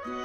Today's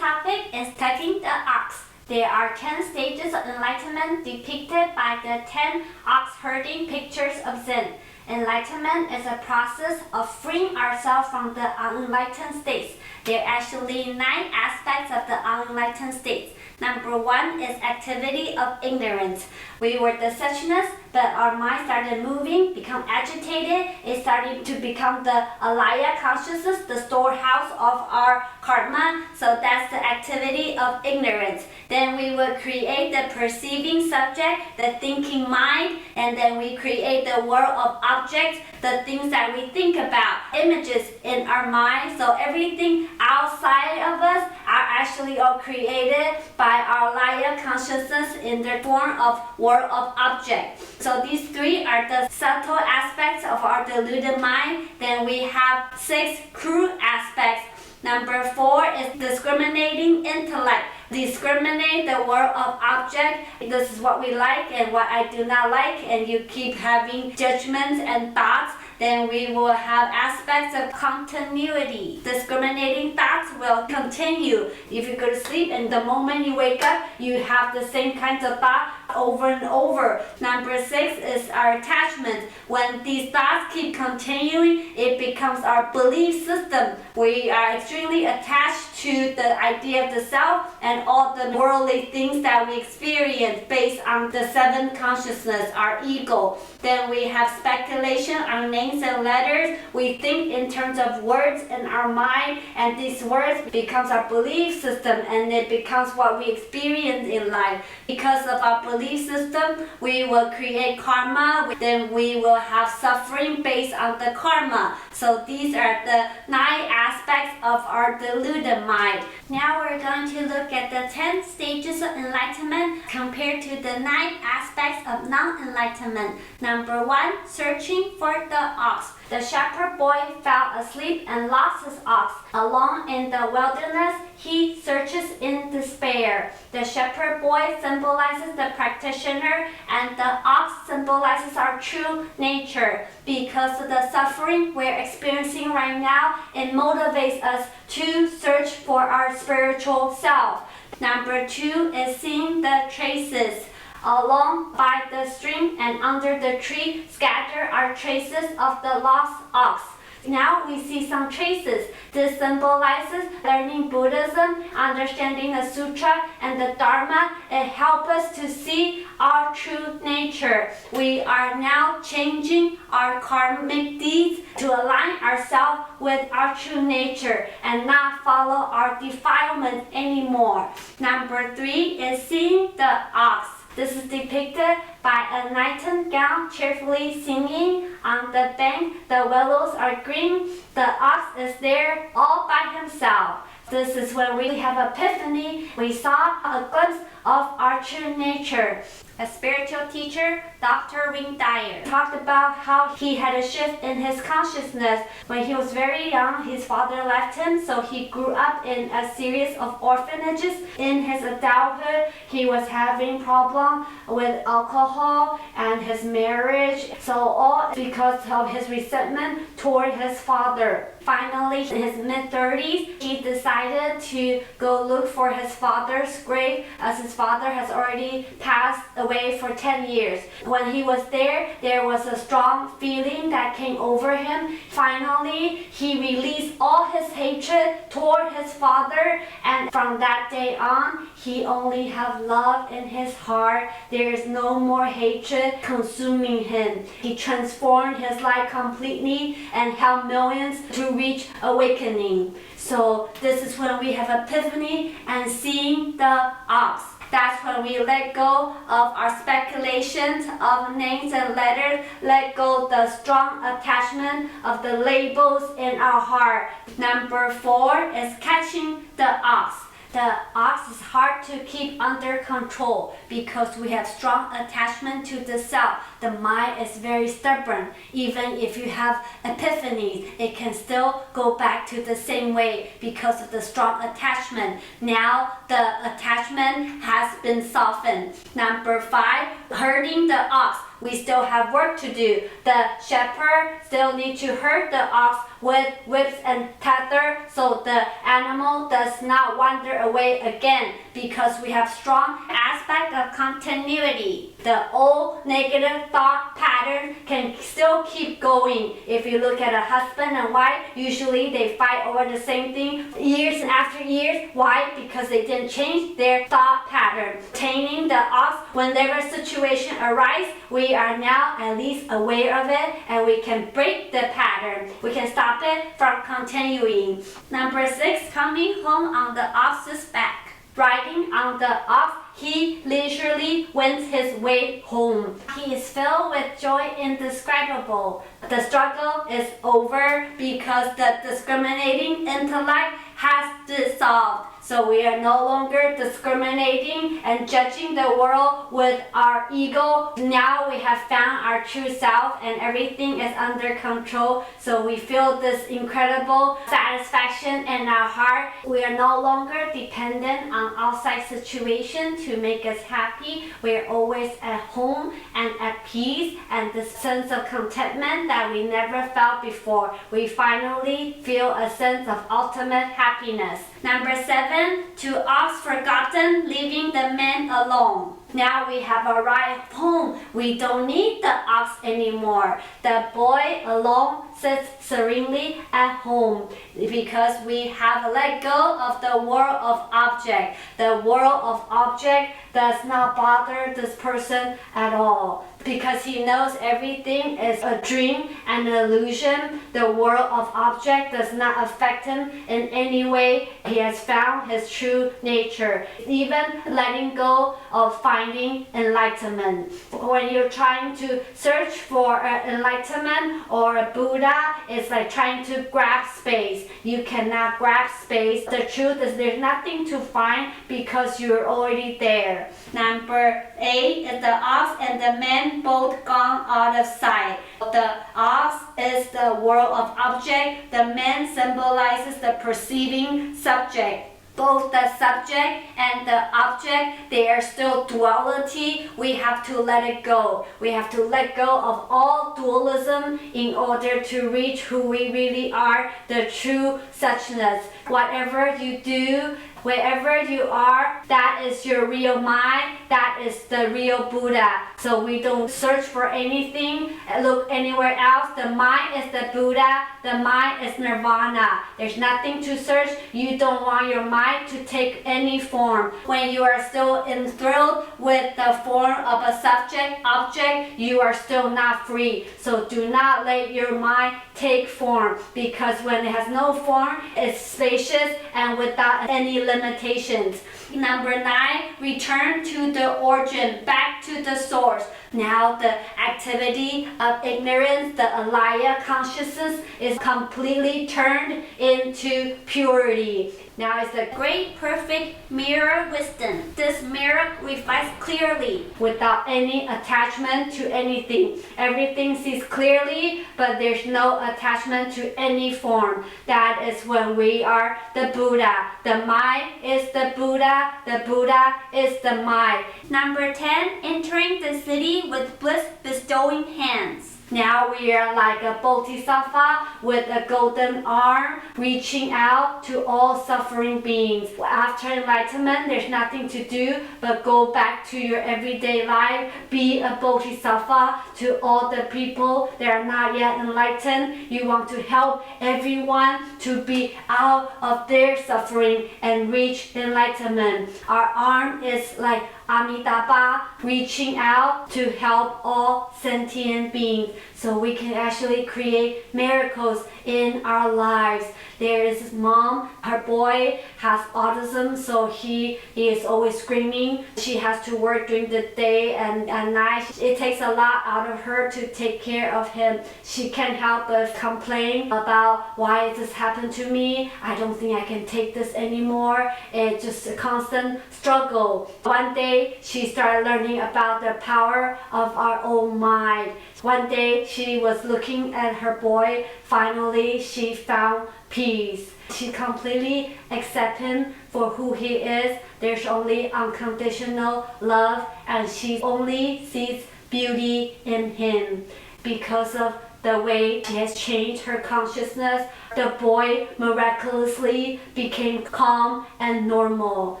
topic is Tugging the Ox. There are 10 stages of enlightenment depicted by the 10 ox herding pictures of Zen. Enlightenment is a process of freeing ourselves from the unenlightened states. There are actually 9 aspects of the unenlightened states. Number 1 is activity of ignorance. We were the suchness, but our mind started moving, become agitated. It started to become the alaya consciousness, the storehouse of our karma. So that's the activity of ignorance. Then we will create the perceiving subject, the thinking mind, and then we create the world of objects, the things that we think about, images in our mind. So everything outside of us are actually all created by our laya consciousness in the form of world of object. So these 3 are the subtle aspects of our deluded mind. Then we have 6 crude aspects. Number 4 is discriminating intellect. Discriminate the world of object. This is what we like and what I do not like, and you keep having judgments and thoughts. Then we will have aspects of continuity. Discriminating thoughts will continue. If you go to sleep and the moment you wake up, you have the same kinds of thoughts over and over. Number 6 is our attachment. When these thoughts keep continuing, it becomes our belief system. We are extremely attached to the idea of the self and all the worldly things that we experience based on the 7 consciousness, our ego. Then we have speculation on names and letters. We think in terms of words in our mind, and these words becomes our belief system, and it becomes what we experience in life. Because of our belief system, we will create karma. Then we will have suffering based on the karma. So these are the 9 aspects of our deluded mind. Now we're going to look at the 10 stages of enlightenment compared to the 9 aspects of non-enlightenment. Number 1, searching for the ox. The shepherd boy fell asleep and lost his ox. Alone in the wilderness, he searches in despair. The shepherd boy symbolizes the practitioner, and the ox symbolizes our true nature. Because of the suffering we're experiencing right now, it motivates us to search for our spiritual self. Number 2 is seeing the traces. Along by the stream and under the tree, scatter are traces of the lost ox. Now we see some traces. This symbolizes learning Buddhism, understanding the sutra and the Dharma. It helps us to see our true nature. We are now changing our karmic deeds to align ourselves with our true nature and not follow our defilement anymore. Number 3 is seeing the ox. This is depicted by a nightingale cheerfully singing on the bank. The willows are green. The ox is there all by himself. This is when we have epiphany. We saw a glimpse of our true nature. A spiritual teacher, Dr. Wing Dyer, talked about how he had a shift in his consciousness. When he was very young, his father left him, so he grew up in a series of orphanages. In his adulthood, he was having problems with alcohol and his marriage, so all because of his resentment toward his father. Finally, in his mid-30s, he decided to go look for his father's grave, as his father has already passed away for 10 years. When he was there, there was a strong feeling that came over him. Finally, he released all his hatred toward his father, and from that day on, he only had love in his heart. There is no more hatred consuming him. He transformed his life completely and helped millions to reach awakening. So this is when we have epiphany and seeing the ox. That's when we let go of our speculations of names and letters, let go the strong attachment of the labels in our heart. Number 4 is catching the ox. The ox is hard to keep under control because we have strong attachment to the self. The mind is very stubborn. Even if you have epiphanies, it can still go back to the same way because of the strong attachment. Now the attachment has been softened. Number 5, herding the ox. We still have work to do. The shepherd still needs to herd the ox with whips and tether so the animal does not wander away again because we have strong aspect of continuity. The old negative thought pattern can still keep going. If you look at a husband and wife, usually they fight over the same thing years after years. Why? Because they didn't change their thought pattern. Taming the ox, whenever situation arises, we are now at least aware of it and we can break the pattern. We can stop it from continuing. Number 6, coming home on the ox's back. Riding on the ox, he leisurely wends his way home. He is filled with joy indescribable. The struggle is over because the discriminating intellect has dissolved. So we are no longer discriminating and judging the world with our ego. Now we have found our true self and everything is under control. So we feel this incredible satisfaction in our heart. We are no longer dependent on outside situation to make us happy. We are always at home and at peace and this sense of contentment that we never felt before. We finally feel a sense of ultimate happiness. Number 7, to ox forgotten, leaving the man alone. Now we have arrived home. We don't need the ox anymore. The boy alone sits serenely at home because we have let go of the world of object. The world of object does not bother this person at all because he knows everything is a dream and an illusion. The world of object does not affect him in any way. He has found his true nature. Even letting go of finding enlightenment. When you're trying to search for enlightenment or a Buddha, it's like trying to grab space. You cannot grab space. The truth is there's nothing to find because you're already there. Number 8 is the ox and the man both gone out of sight. The ox is the world of object. The man symbolizes the perceiving subject. Both the subject and the object, they are still duality. We have to let it go. We have to let go of all dualism in order to reach who we really are, the true suchness. Whatever you do, wherever you are, that is your real mind, that is the real Buddha. So we don't search for anything, look anywhere else. The mind is the Buddha, the mind is nirvana. There's nothing to search. You don't want your mind to take any form. When you are still enthralled with the form of a subject, object, you are still not free. So do not let your mind take form because when it has no form, it's spacious and without any limitations. Number 9, return to the origin, back to the source. Now the activity of ignorance, the alaya consciousness, is completely turned into purity. Now it's the great perfect mirror wisdom. This mirror reflects clearly without any attachment to anything. Everything sees clearly, but there's no attachment to any form. That is when we are the Buddha. The mind is the Buddha. The Buddha is the mind. Number 10, entering the city with bliss bestowing hands. Now we are like a bodhisattva with a golden arm reaching out to all suffering beings. After enlightenment, there's nothing to do but go back to your everyday life. Be a bodhisattva to all the people that are not yet enlightened. You want to help everyone to be out of their suffering and reach enlightenment. Our arm is like Amitabha reaching out to help all sentient beings so we can actually create miracles in our lives. There is his mom, her boy has autism, so he is always screaming. She has to work during the day and night. It takes a lot out of her to take care of him. She can't help but complain about why this happened to me. I don't think I can take this anymore. It's just a constant struggle. One day she started learning about the power of our own mind. One day she was looking at her boy. Finally she found peace. She completely accepts him for who he is. There's only unconditional love, and she only sees beauty in him. Because of the way she has changed her consciousness, the boy miraculously became calm and normal.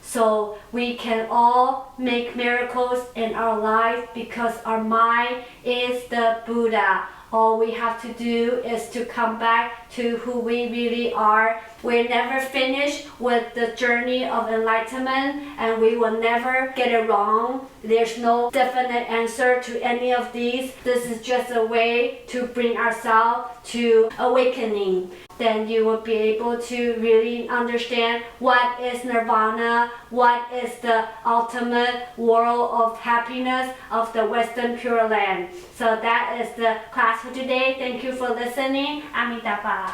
So we can all make miracles in our life because our mind is the Buddha. All we have to do is to come back to who we really are. We're never finished with the journey of enlightenment, and we will never get it wrong. There's no definite answer to any of these. This is just a way to bring ourselves to awakening. Then you will be able to really understand what is nirvana, what is the ultimate world of happiness of the Western Pure Land. So that is the class for today. Thank you for listening. Amitabha.